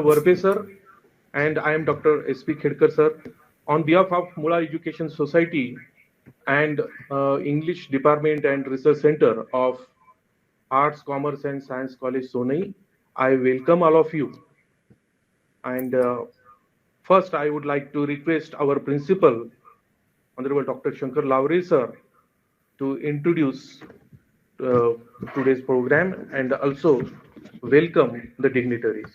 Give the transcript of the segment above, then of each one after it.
Varpe sir, and I am Dr. S.P. Khedkar sir. On behalf of Mula Education Society and English Department and Research Center of Arts, Commerce and Science College, Sonai, I welcome all of you. And first, I would like to request our principal, Honorable Dr. Shankar Lavre sir, to introduce uh, today's program and also welcome the dignitaries.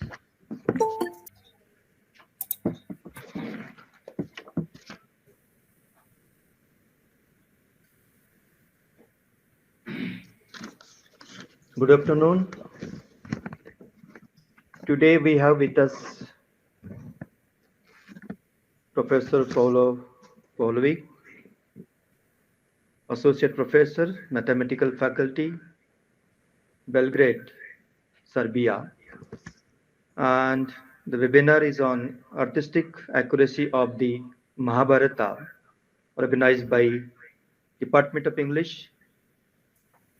Good afternoon. Today we have with us Professor Pavlovic, Associate Professor, Mathematical Faculty, Belgrade, Serbia. And the webinar is on artistic accuracy of the Mahabharata, organized by Department of English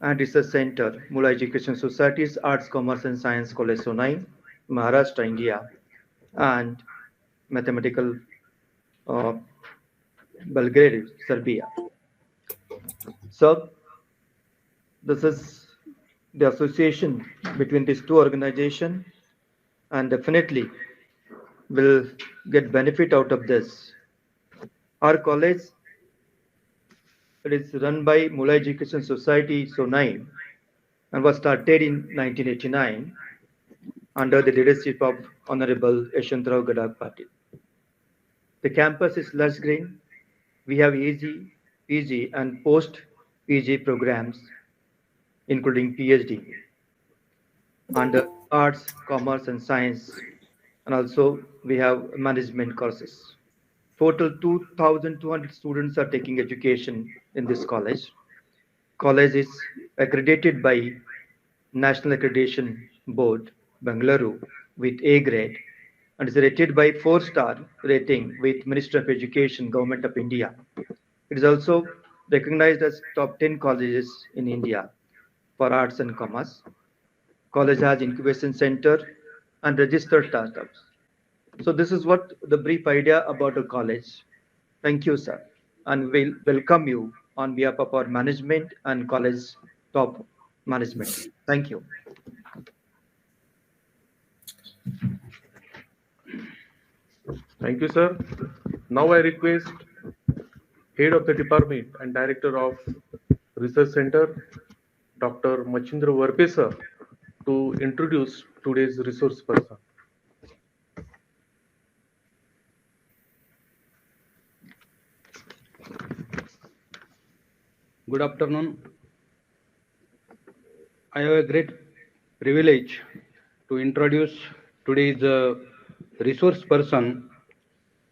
and Research Center, Mula Education Society's Arts, Commerce and Science College, Sonai, Maharashtra, India, and Mathematical Belgrade, Serbia. So, this is the association between these two organizations, and definitely will get benefit out of this. Our college, it is run by Mula Education Society, Sonai, and was started in 1989 under the leadership of Honorable Yashwantrao Gadak Patil. The campus is lush green. We have easy, PG, and post-PG programs, including PhD, under arts, commerce, and science, and also we have management courses. Total 2,200 students are taking education in this college. College is accredited by National Accreditation Board, Bengaluru, with A grade, and is rated by 4-star rating with Ministry of Education, Government of India. It is also recognized as top 10 colleges in India for arts and commerce. College has incubation center and registered startups. So this is what the brief idea about the college. Thank you, sir, and we'll welcome you on behalf of our management and college top management. Thank you. Thank you, sir. Now I request Head of the Department and Director of Research Center, Dr. Machindra Varpe sir, to introduce today's resource person. Good afternoon. I have a great privilege to introduce today's resource person,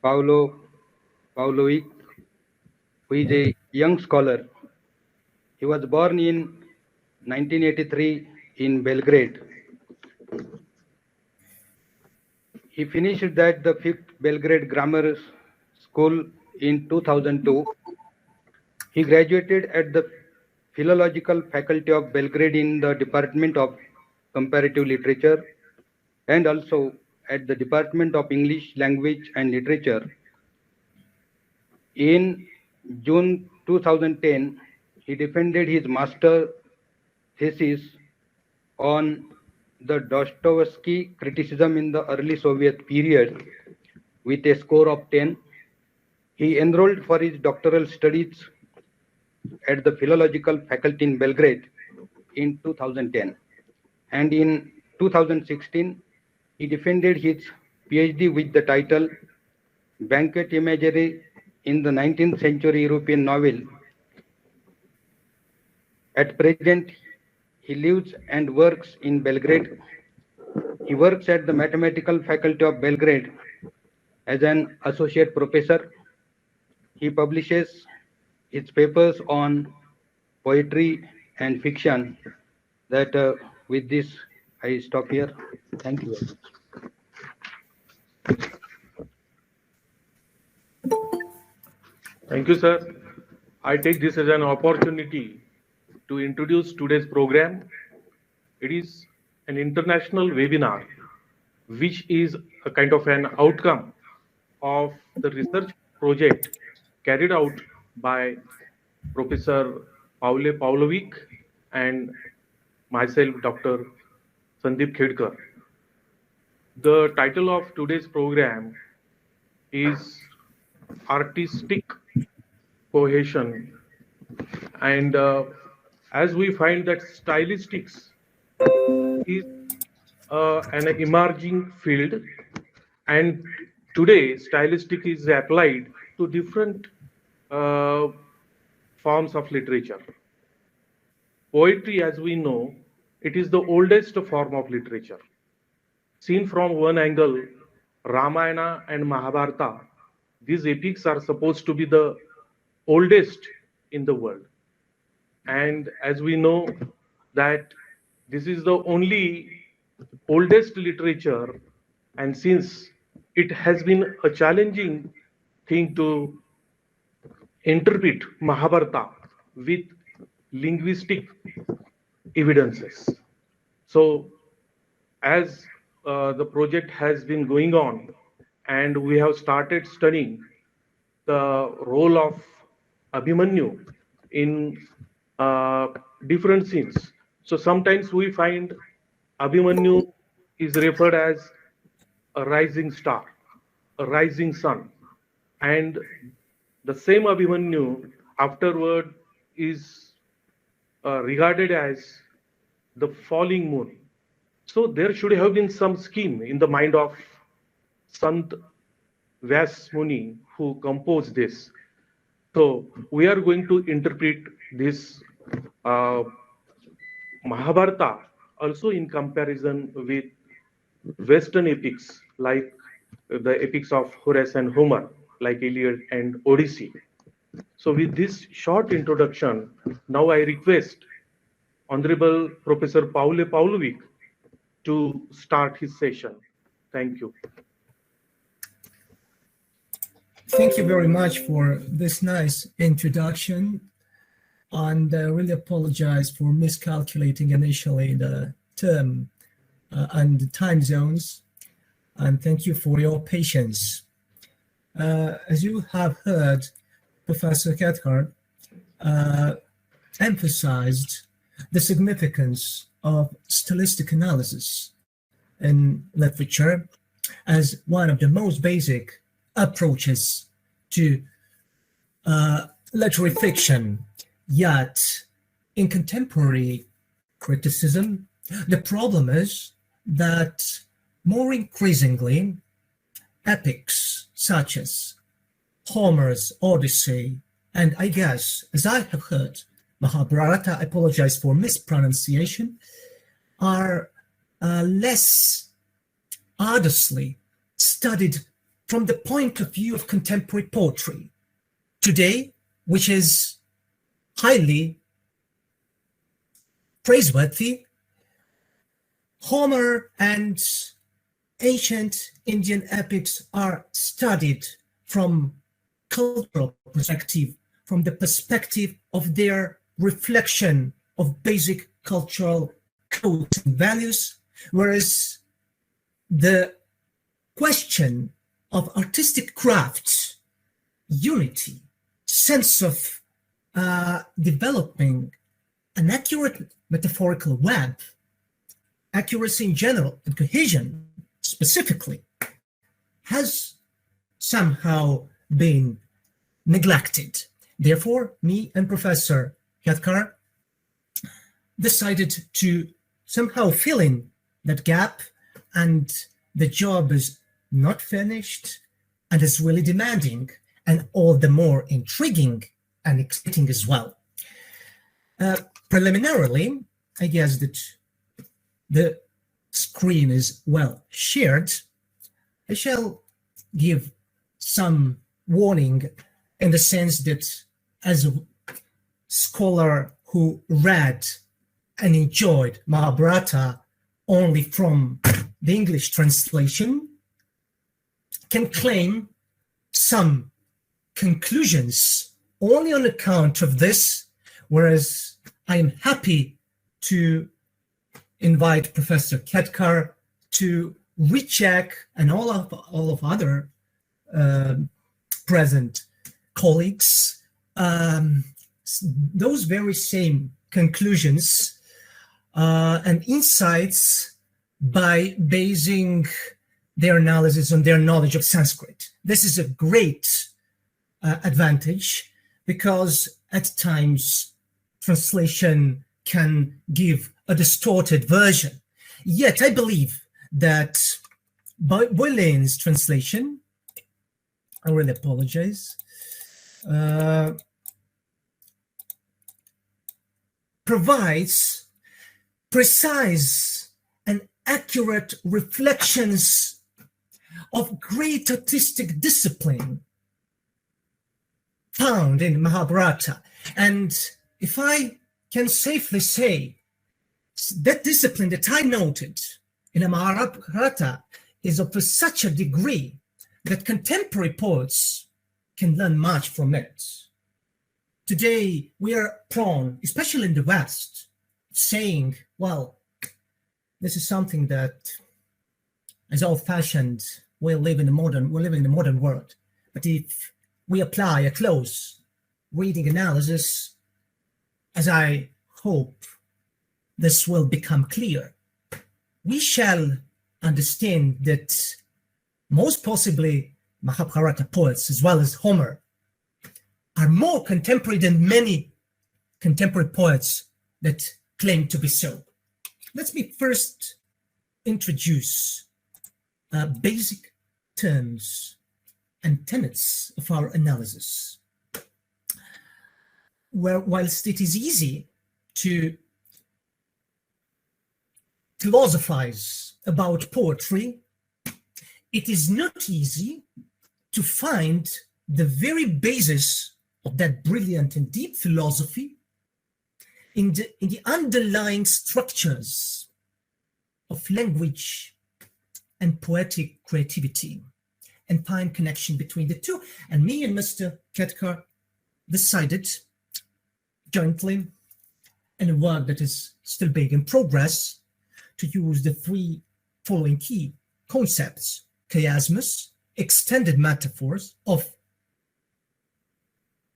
Pavlovic, who is a young scholar. He was born in 1983 in Belgrade. He finished at the 5th Belgrade Grammar School in 2002. He graduated at the Philological Faculty of Belgrade in the Department of Comparative Literature and also at the Department of English Language and Literature. In June 2010, he defended his master thesis on the Dostoevsky criticism in the early Soviet period with a score of 10. He enrolled for his doctoral studies at the Philological Faculty in Belgrade in 2010. And in 2016, he defended his PhD with the title Banquet Imagery in the 19th Century European Novel. At present, he lives and works in Belgrade. He works at the Mathematical Faculty of Belgrade as an associate professor. He publishes his papers on poetry and fiction. That with this, I stop here. Thank you very much. Thank you, sir. I take this as an opportunity to introduce today's program. It is an international webinar which is a kind of an outcome of the research project carried out by Professor Pavlovic and myself, Dr. Sandeep Khedkar. The title of today's program is Artistic Cohesion, and as we find that stylistics is an emerging field, and today stylistic is applied to different uh, forms of literature. Poetry, as we know, it is the oldest form of literature. Seen from one angle, Ramayana and Mahabharata, these epics are supposed to be the oldest in the world. And as we know that this is the only oldest literature, and since it has been a challenging thing to interpret Mahabharata with linguistic evidences. So as the project has been going on and we have started studying the role of Abhimanyu in uh, different scenes. So sometimes we find Abhimanyu is referred as a rising star, a rising sun, and the same Abhimanyu afterward is regarded as the falling moon. So there should have been some scheme in the mind of Sant Vyas Muni who composed this. So we are going to interpret this uh, Mahabharata also in comparison with Western epics like the epics of Horace and Homer, like Iliad and Odyssey. So with this short introduction, now I request Honorable Professor Pavlovic to start his session. Thank you. Thank you very much for this nice introduction. And I really apologize for miscalculating initially the term and the time zones. And thank you for your patience. As you have heard, Professor Khedkar emphasized the significance of stylistic analysis in literature as one of the most basic approaches to literary fiction. Yet, in contemporary criticism, the problem is that more increasingly, epics such as Homer's Odyssey, and I guess, as I have heard, Mahabharata, I apologize for mispronunciation, are less arduously studied from the point of view of contemporary poetry today, which is highly praiseworthy. Homer and ancient Indian epics are studied from cultural perspective, from the perspective of their reflection of basic cultural codes and values, whereas the question of artistic craft, unity, sense of developing an accurate metaphorical web, accuracy in general, and cohesion specifically, has somehow been neglected. Therefore, me and Professor Khedkar decided to somehow fill in that gap, and the job is not finished and is really demanding and all the more intriguing and exciting as well. Preliminarily, I guess that the screen is well shared. I shall give some warning in the sense that as a scholar who read and enjoyed Mahabharata only from the English translation, can claim some conclusions only on account of this, whereas I am happy to invite Professor Khedkar to Richek and all of other present colleagues, those very same conclusions and insights by basing their analysis on their knowledge of Sanskrit. This is a great advantage, because at times translation can give a distorted version. Yet I believe that Boylan's translation, I really apologize, provides precise and accurate reflections of great artistic discipline found in Mahabharata. And if I can safely say, that discipline that I noted in the Mahabharata is of such a degree that contemporary poets can learn much from it. Today, we are prone, especially in the West, saying, well, this is something that is old-fashioned. We live in the modern world. But if we apply a close reading analysis, as I hope this will become clear, we shall understand that most possibly Mahabharata poets, as well as Homer, are more contemporary than many contemporary poets that claim to be so. Let me first introduce basic terms and tenets of our analysis. Whilst it is easy to philosophize about poetry, it is not easy to find the very basis of that brilliant and deep philosophy in the underlying structures of language and poetic creativity, and find connection between the two. And me and Mr. Ketkar decided jointly, in a work that is still being in progress, to use the three following key concepts: chiasmus, extended metaphors of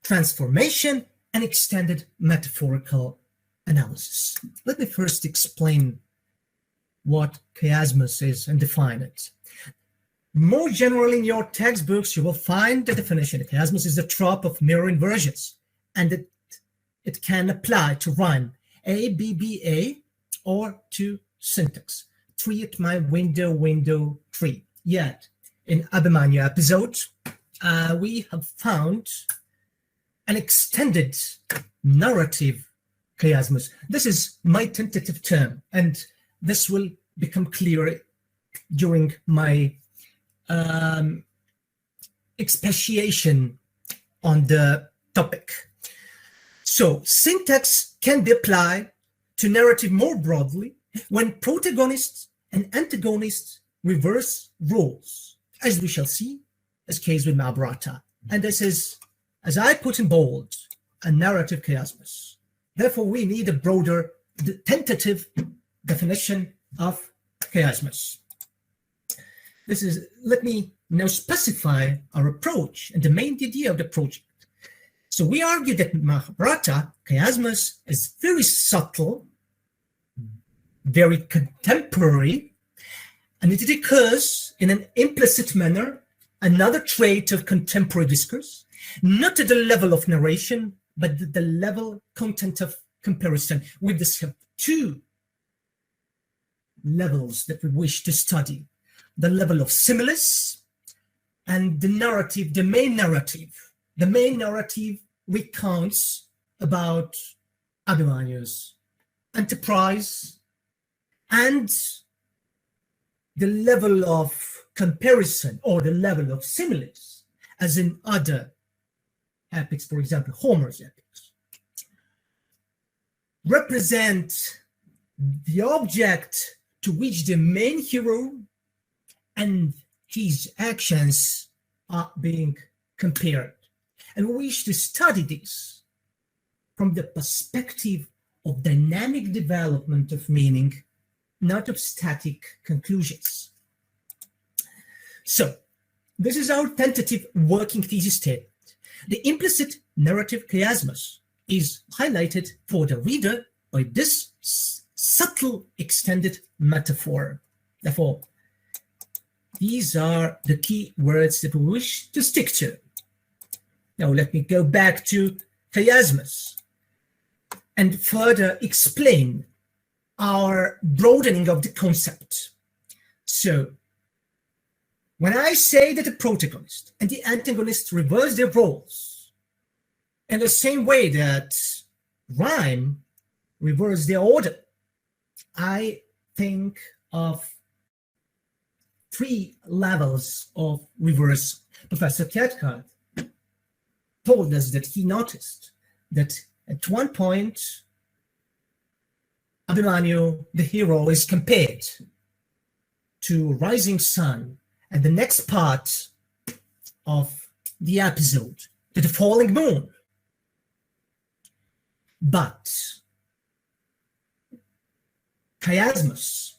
transformation, and extended metaphorical analysis. Let me first explain what chiasmus is and define it. More generally, in your textbooks, you will find the definition. Chiasmus is the trope of mirror inversions, and it can apply to rhyme A, B, B, A, or to syntax. Tree at my window, window, tree. Yet, in Abhimanyu episode, we have found an extended narrative chiasmus. This is my tentative term, and this will become clear during my expatiation on the topic. So, syntax can be applied to narrative more broadly when protagonists and antagonists reverse roles, as we shall see, as case with Mahabharata. And this is, as I put in bold, a narrative chiasmus. Therefore, we need a broader, tentative definition of chiasmus. Let me now specify our approach and the main idea of the project. So we argue that Mahabharata chiasmus is very subtle, very contemporary, and it occurs in an implicit manner, another trait of contemporary discourse, not at the level of narration, but at the level content of comparison. We have two levels that we wish to study: the level of similes and the narrative, the main narrative. The main narrative recounts about Abhimanyu's enterprise, and the level of comparison or the level of similes, as in other epics, for example, Homer's epics, represent the object to which the main hero and his actions are being compared. And we wish to study this from the perspective of dynamic development of meaning, not of static conclusions. So, this is our tentative working thesis statement. The implicit narrative chiasmus is highlighted for the reader by this subtle extended metaphor. Therefore, these are the key words that we wish to stick to. Now let me go back to chiasmus and further explain our broadening of the concept. So, when I say that the protagonist and the antagonist reverse their roles in the same way that rhyme reverse their order, I think of 3 levels of reverse. Professor Cathcart told us that he noticed that at one point, Abhimanyu, the hero, is compared to rising sun, and the next part of the episode to the falling moon. But chiasmus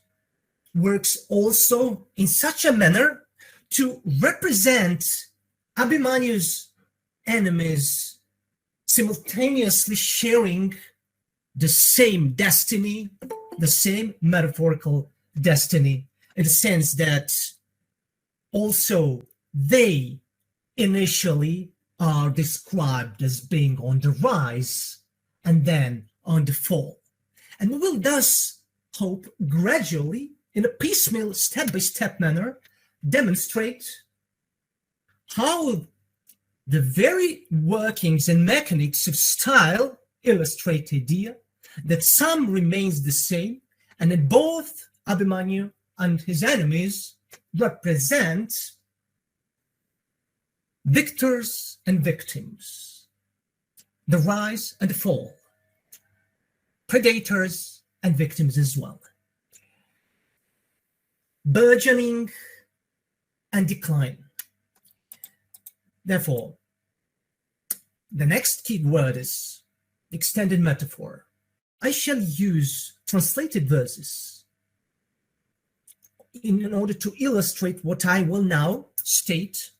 works also in such a manner to represent Abhimanyu's enemies simultaneously sharing the same destiny, the same metaphorical destiny, in the sense that also they initially are described as being on the rise and then on the fall. And we will thus hope gradually, in a piecemeal, step-by-step manner, demonstrate how the very workings and mechanics of style illustrate the idea that some remains the same, and that both Abhimanyu and his enemies represent victors and victims, the rise and the fall, predators and victims as well, burgeoning and decline. Therefore, the next key word is extended metaphor. I shall use translated verses in order to illustrate what I will now state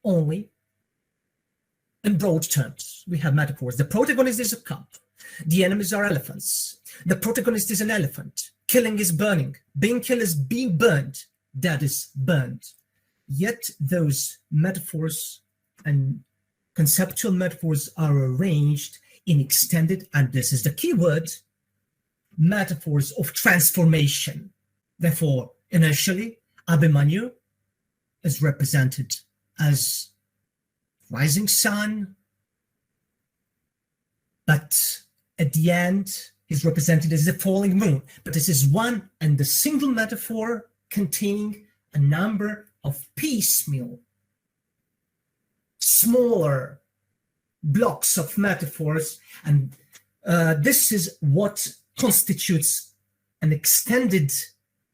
only in broad terms. We have metaphors. The protagonist is a cup. The enemies are elephants. The protagonist is an elephant. Killing is burning. Being killed is being burned. That is burned. Yet those metaphors and conceptual metaphors are arranged in extended, and this is the key word, metaphors of transformation. Therefore, initially, Abhimanyu is represented as rising sun, but at the end, he's represented as the falling moon. But this is one and the single metaphor containing a number of piecemeal, smaller blocks of metaphors, and this is what constitutes an extended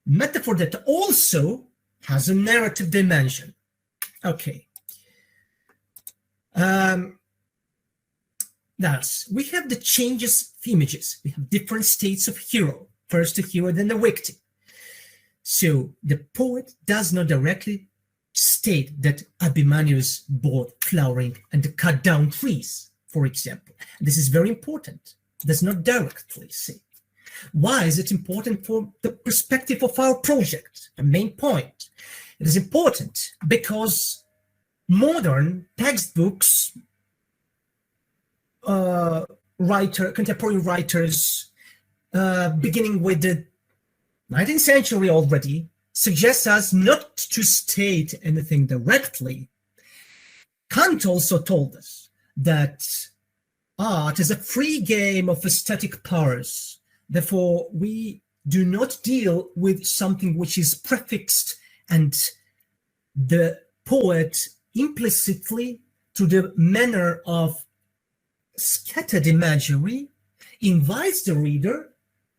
metaphor that also has a narrative dimension. Okay. Thus, we have the changes of images. We have different states of hero. First the hero, then the victim. So the poet does not directly state that Abhimanyu is both flowering and cut down trees, for example. This is very important. It does not directly say. Why is it important for the perspective of our project? The main point. It is important because modern textbooks, contemporary writers, beginning with the 19th century already, suggest us not to state anything directly. Kant also told us that art is a free game of aesthetic powers. Therefore, we do not deal with something which is prefixed, and the poet implicitly, through the manner of scattered imagery, invites the reader,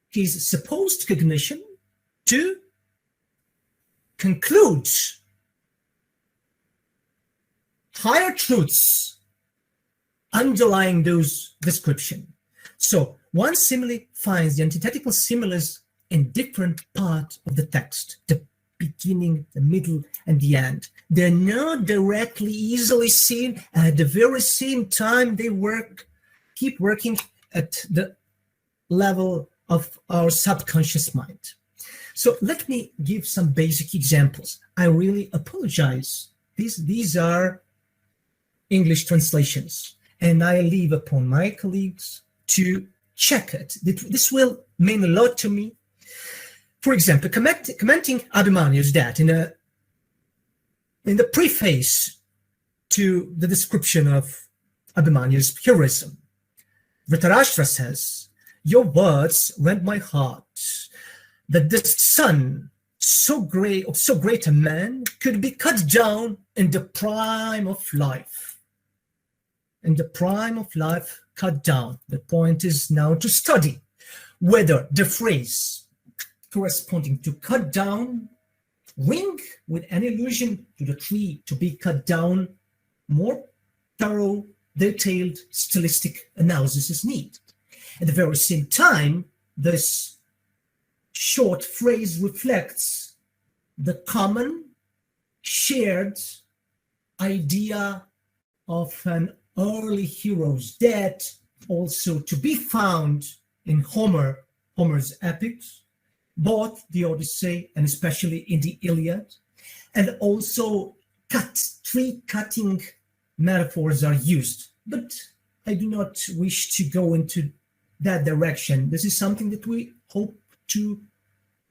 his supposed cognition, to conclude higher truths underlying those descriptions. So one simile finds the antithetical similes in different parts of the text. The beginning, the middle, and the end. They're not directly easily seen. At the very same time, they keep working at the level of our subconscious mind. So let me give some basic examples. I really apologize. These are English translations, and I leave upon my colleagues to check it. This will mean a lot to me. For example, commenting Abhimanyu's death in the preface to the description of Abhimanyu's heroism, Dhritarashtra says, "Your words rend my heart, that the son so great a man could be cut down in the prime of life." In the prime of life, cut down. The point is now to study whether the phrase corresponding to cut down ring with an allusion to the tree to be cut down. More thorough, detailed stylistic analysis is needed. At the very same time, this short phrase reflects the common shared idea of an early hero's death, also to be found in Homer's epics, both the Odyssey and especially in the Iliad, and also tree cutting metaphors are used. But I do not wish to go into that direction. This is something that we hope to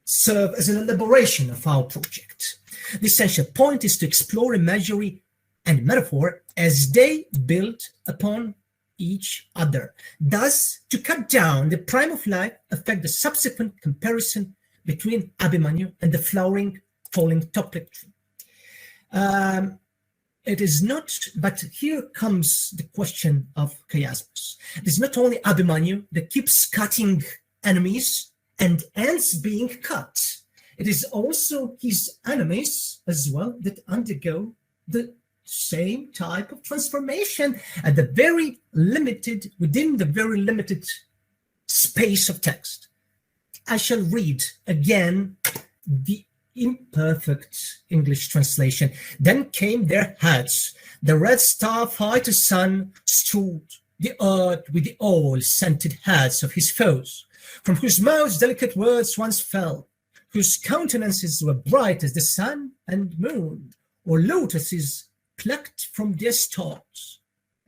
serve as an elaboration of our project. The essential point is to explore imagery and metaphor as they build upon each other. Thus, to cut down the prime of life affect the subsequent comparison between Abhimanyu and the flowering, falling toplet tree. It is not, but here comes the question of chiasmus. It is not only Abhimanyu that keeps cutting enemies and ends being cut. It is also his enemies as well that undergo the same type of transformation at the within the very limited space of text. I shall read again the imperfect English translation. "Then came their heads. The red star-fighter sun strewed the earth with the oil-scented heads of his foes, from whose mouths delicate words once fell, whose countenances were bright as the sun and moon, or lotuses plucked from their stalks."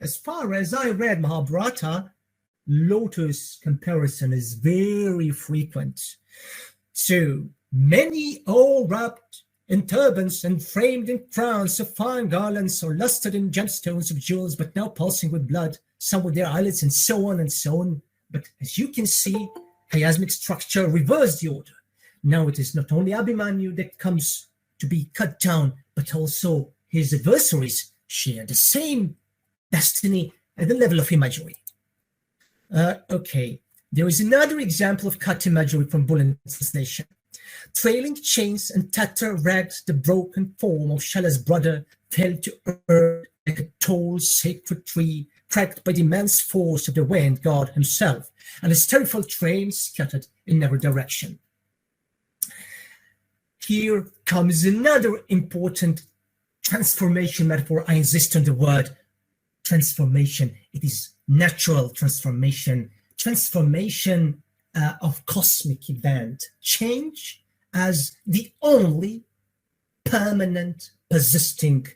As far as I read Mahabharata, lotus comparison is very frequent. So, "many all wrapped in turbans and framed in crowns of fine garlands or lustered in gemstones of jewels, but now pulsing with blood, some with their eyelids," and so on and so on. But as you can see, chiasmic structure reversed the order. Now it is not only Abhimanyu that comes to be cut down, but also his adversaries share the same destiny at the level of imagery. Okay, there is another example of cut imagery from Bullen's translation. "Trailing chains and tatter rags, the broken form of Shala's brother fell to earth like a tall sacred tree, cracked by the immense force of the wind god himself, and his terrible train scattered in every direction." Here comes another important transformation metaphor. I insist on the word transformation. It is natural transformation of cosmic event, change as the only permanent, persisting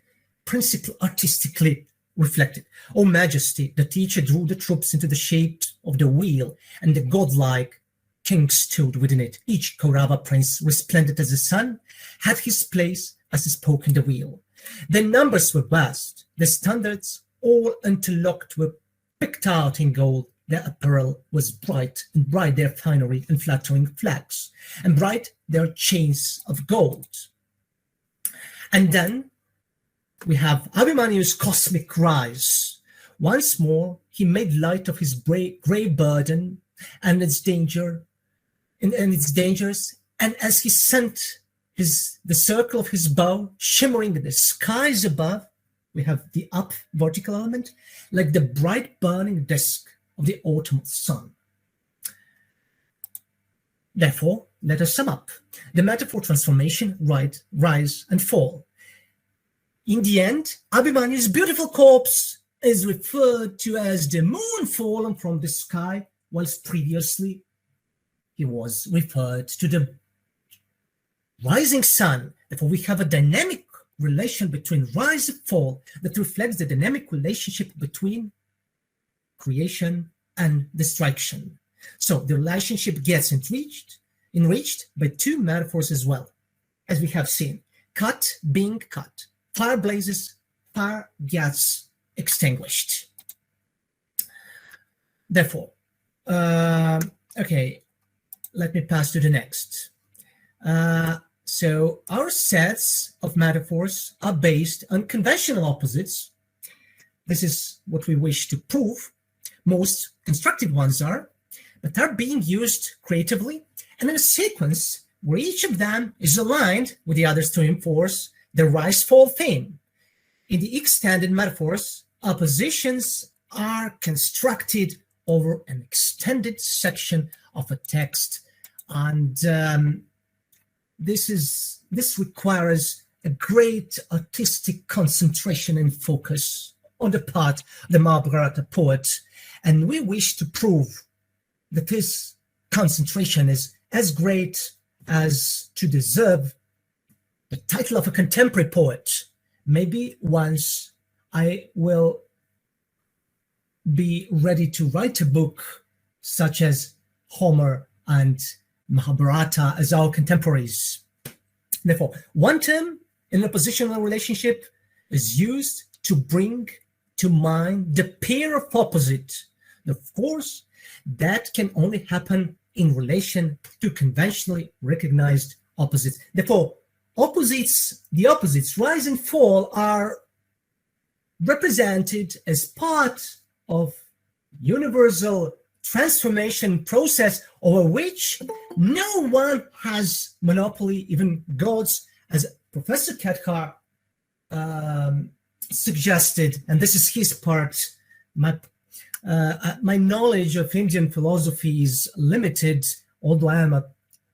principle artistically reflected. "O Majesty, the teacher drew the troops into the shape of the wheel, and the godlike king stood within it. Each Kaurava prince, resplendent as the sun, had his place as he spoke in the wheel. Their numbers were vast, their standards all interlocked were picked out in gold. Their apparel was bright, and bright their finery and flattering flags, and bright their chains of gold." And then we have Abhimanyu's cosmic rise. Once more, he made light of his grey burden and its dangers, and as he sent the circle of his bow shimmering in the skies above, we have the up vertical element, like the bright burning disk of the autumnal sun. Therefore, let us sum up. The metaphor transformation, rise and fall. In the end, Abhimanyu's beautiful corpse is referred to as the moon fallen from the sky, whilst previously he was referred to the rising sun. Therefore, we have a dynamic relation between rise and fall that reflects the dynamic relationship between creation and destruction. So the relationship gets enriched by two metaphors as well, as we have seen. Cut being cut, fire blazes, fire gets extinguished. Therefore, okay, let me pass to the next. So our sets of metaphors are based on conventional opposites. This is what we wish to prove. Most constructive ones are, but are being used creatively and in a sequence where each of them is aligned with the others to enforce the rise-fall theme. In the extended metaphors, oppositions are constructed over an extended section of a text, and this requires a great artistic concentration and focus on the part of the Mahabharata poet, and we wish to prove that this concentration is as great as to deserve the title of a contemporary poet. Maybe once I will be ready to write a book such as Homer and Mahabharata as our contemporaries. Therefore, one term in a positional relationship is used to bring to mind the pair of opposite. Of course, that can only happen in relation to conventionally recognized opposites. Therefore, the opposites, rise and fall, are represented as part of universal transformation process over which no one has monopoly, even gods, as Professor Ketkar suggested, and this is his part. My knowledge of Indian philosophy is limited, although I am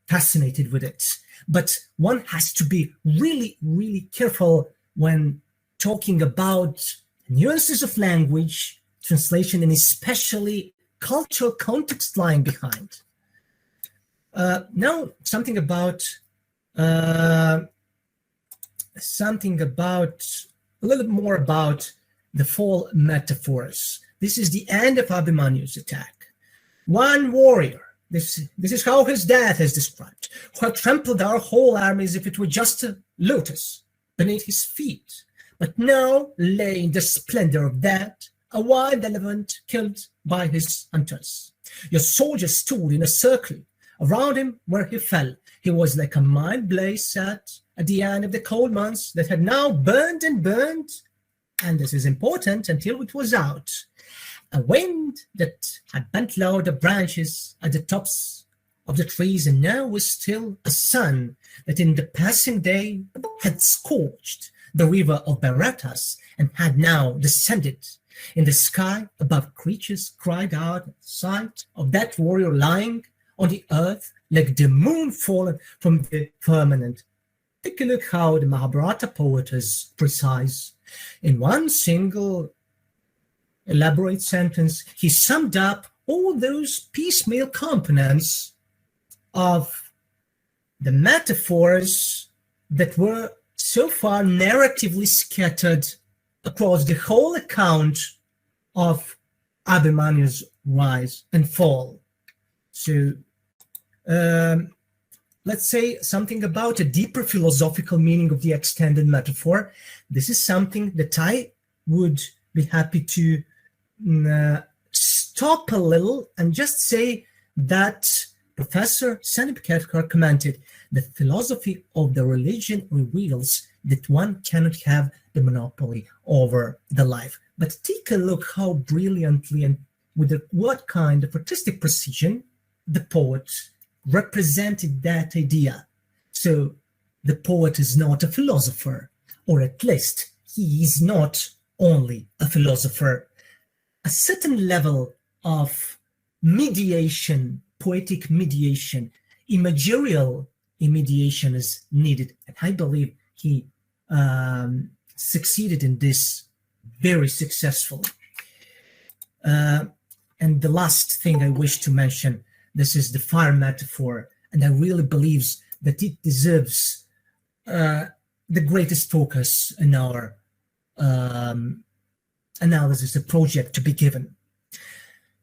fascinated with it. But one has to be really, really careful when talking about nuances of language, translation, and especially cultural context lying behind. Now, something about a little more about the fall metaphors. This is the end of Abhimanyu's attack. One warrior, this is how his death is described, who had trampled our whole army as if it were just a lotus beneath his feet, but now lay in the splendor of that, a wild elephant killed by his hunters. Your soldiers stood in a circle around him where he fell. He was like a mild blaze set at the end of the cold months that had now burned and burned, and this is important, until it was out. A wind that had bent low the branches at the tops of the trees, and now was still a sun that in the passing day had scorched the river of Baratas and had now descended. In the sky above, creatures cried out at sight of that warrior lying on the earth like the moon fallen from the firmament. Take a look how the Mahabharata poet is precise. In one single elaborate sentence, he summed up all those piecemeal components of the metaphors that were so far narratively scattered across the whole account of Abhimanyu's rise and fall. So let's say something about a deeper philosophical meaning of the extended metaphor. This is something that I would be happy to stop a little and just say that Professor Sandeep Ketkar commented, the philosophy of the religion reveals that one cannot have the monopoly over the life. But take a look how brilliantly and with what kind of artistic precision the poet represented that idea. So the poet is not a philosopher, or at least he is not only a philosopher. A certain level of mediation, poetic mediation, imagerial mediation is needed. And I believe he succeeded in this very successfully. And the last thing I wish to mention, this is the fire metaphor, and I really believe that it deserves the greatest focus in our analysis, the project to be given.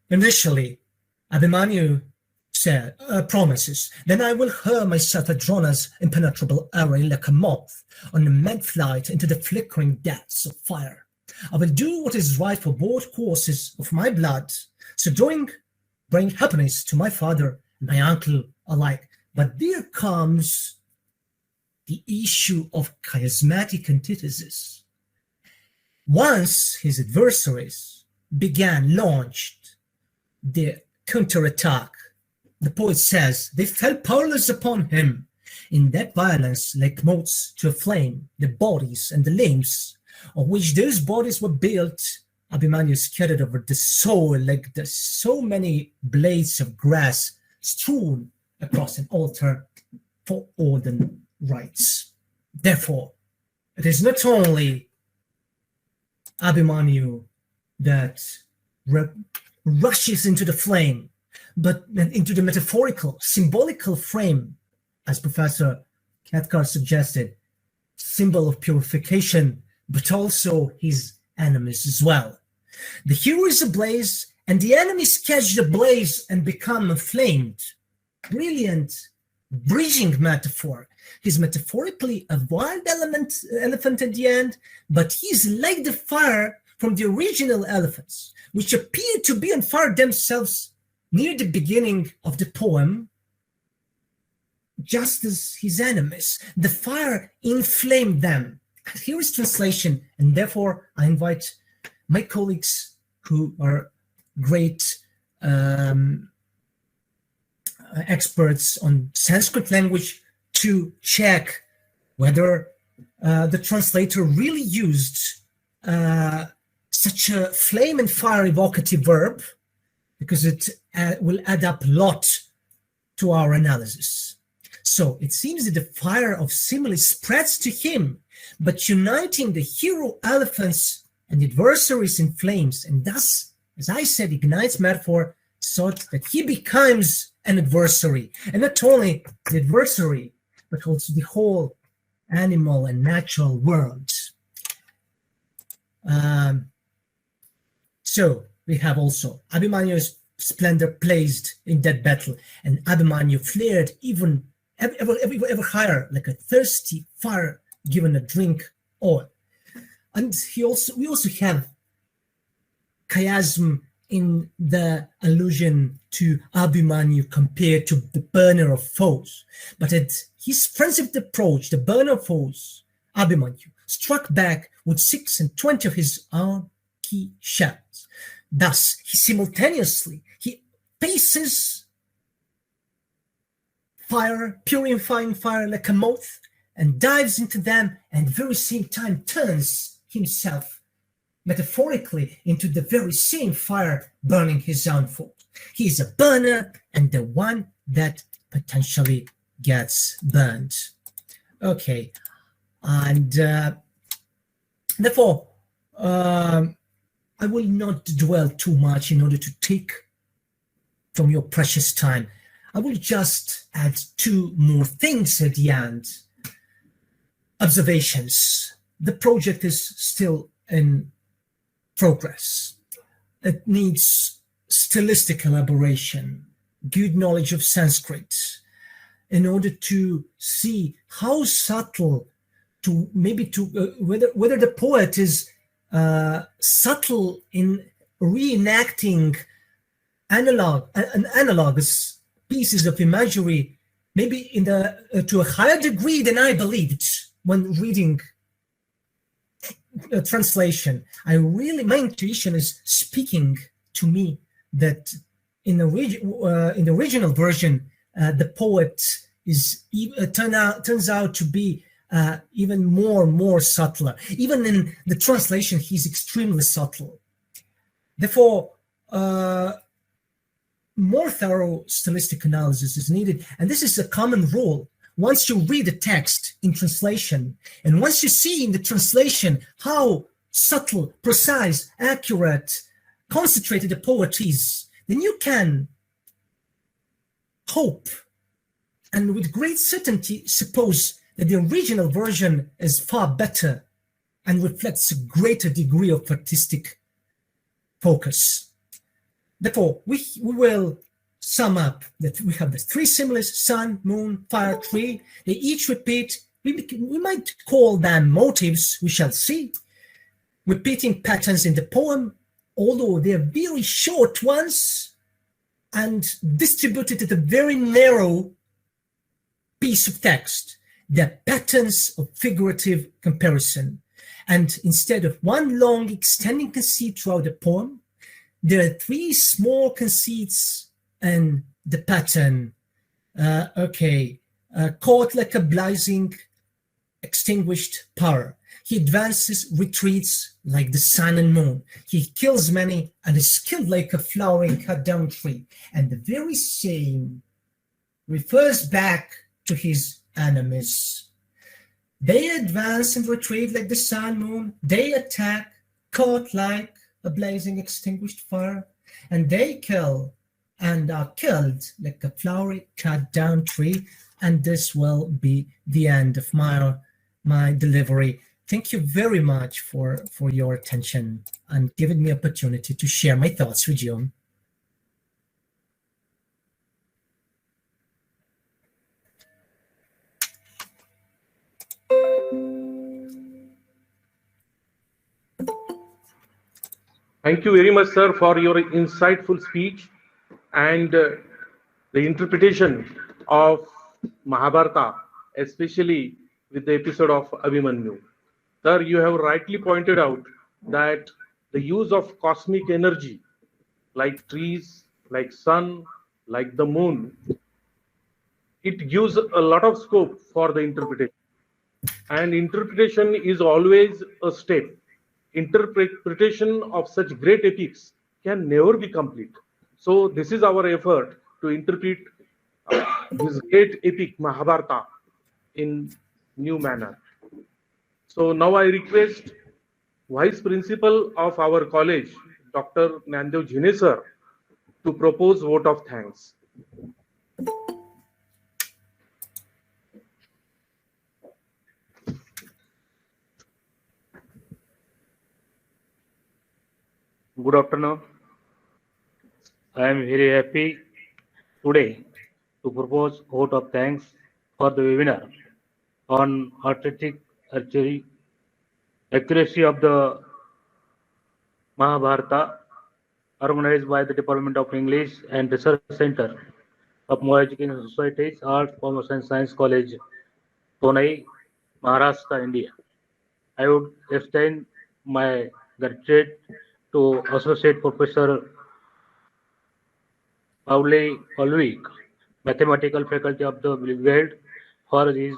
Initially, Abhimanyu promises, then I will hurl myself at Drona's impenetrable array like a moth on a mad flight into the flickering depths of fire. I will do what is right for both courses of my blood, so bring happiness to my father and my uncle alike. But there comes the issue of chiasmatic antithesis. Once his adversaries launched the counterattack, the poet says, they fell powerless upon him. In that violence, like moths to a flame, the bodies and the limbs of which those bodies were built, Abhimanyu scattered over the soil like so many blades of grass strewn across an altar for olden rites. Therefore, it is not only Abhimanyu that rushes into the flame, but into the metaphorical, symbolical frame, as Professor Cathcart suggested, symbol of purification, but also his enemies as well. The hero is ablaze, and the enemies catch the blaze and become inflamed. Brilliant, bridging metaphor. He's metaphorically a wild elephant at the end, but he's like the fire from the original elephants, which appear to be on fire themselves near the beginning of the poem, just as his enemies. The fire inflamed them. Here is translation, and therefore I invite my colleagues who are great experts on Sanskrit language to check whether the translator really used such a flame and fire evocative verb, because it will add up a lot to our analysis. So it seems that the fire of simile spreads to him, but uniting the hero elephants and adversaries in flames, and thus, as I said, ignites metaphor so that he becomes an adversary, and not only the adversary, but also the whole animal and natural world. So we have also Abhimanyu's splendor placed in that battle, and Abhimanyu flared even ever higher, like a thirsty fire given a drink oil. And we also have chiasm in the allusion to Abhimanyu compared to the burner of foes. But at his frenzied approach, the burner of foes, Abhimanyu struck back with 6 and 20 of his own key shafts. Thus, he paces fire, purifying fire like a moth, and dives into them, and at the very same time turns himself metaphorically into the very same fire burning his own foot. He is a burner and the one that potentially gets burned. Okay, and therefore, I will not dwell too much in order to take from your precious time. I will just add 2 more things at the end. Observations. The project is still in progress. It needs stylistic elaboration, good knowledge of Sanskrit, in order to see how subtle, whether the poet is subtle in reenacting analogous pieces of imagery, maybe to a higher degree than I believed when reading a translation. My intuition is speaking to me that in the original version, the poet turns out to be even more subtler. Even in the translation, he's extremely subtle. Therefore, more thorough stylistic analysis is needed. And this is a common rule. Once you read the text in translation, and once you see in the translation how subtle, precise, accurate, concentrated the poet is, then you can hope and with great certainty suppose that the original version is far better and reflects a greater degree of artistic focus. Therefore, we will sum up that we have the three similes: sun, moon, fire, tree. They each repeat, we might call them motives, we shall see, repeating patterns in the poem, although they're very short ones and distributed at a very narrow piece of text. They're patterns of figurative comparison. And instead of one long extending conceit throughout the poem, there are three small conceits in the pattern. Caught like a blazing extinguished power. He advances, retreats like the sun and moon. He kills many and is killed like a flowering cut down tree. And the very same refers back to his enemies. They advance and retreat like the sun, moon. They attack, caught like a blazing extinguished fire. And they kill and are killed like a flowery cut down tree. And this will be the end of my delivery. Thank you very much for your attention and giving me opportunity to share my thoughts with you. Thank you very much, sir, for your insightful speech and the interpretation of Mahabharata, especially with the episode of Abhimanyu. Sir, you have rightly pointed out that the use of cosmic energy, like trees, like sun, like the moon, it gives a lot of scope for the interpretation. And interpretation is always a step. Interpretation of such great epics can never be complete. So this is our effort to interpret this great epic Mahabharata in new manner. So now I request Vice Principal of our college, Dr. Nandev Jhine sir, to propose vote of thanks. Good afternoon. I am very happy today to propose vote of thanks for the webinar on artistic accuracy of the Mahabharata, organized by the Department of English and Research Center of More Education Societies, Arts, Commerce and Science College, Pune, Maharashtra, India. I would extend my gratitude to Associate Professor Pavlovic, Mathematical Faculty of the World, for his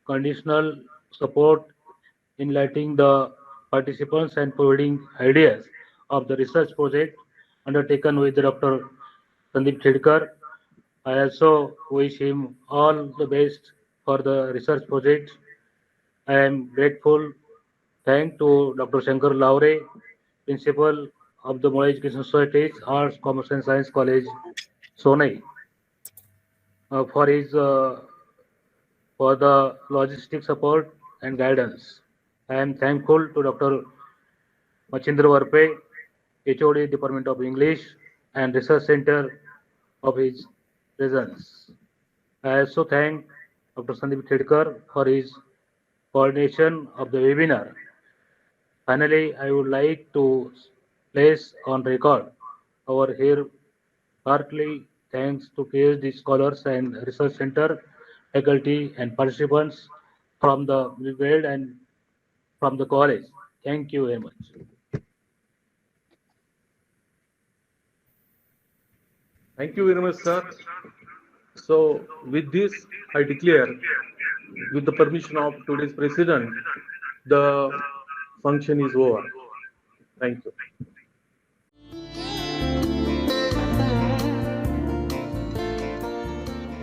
conditional support in enlightening the participants and providing ideas of the research project undertaken with Dr. Sandeep Khedkar. I also wish him all the best for the research project. I am grateful. Thank to Dr. Shankar Laure, Principal of the More Education Societies, Arts, Commerce and Science College, Sonai, for his for the logistic support and guidance. I am thankful to Dr. Machindra Varpe, HOD, Department of English and Research Center, of his presence. I also thank Dr. Sandeep Khedkar for his coordination of the webinar. Finally, I would like to place on record our here heartily thanks to PhD scholars and research center, faculty and participants from the world and from the college. Thank you very much. Thank you very much, sir. So with this, I declare, with the permission of today's president, the function is over. Thank you.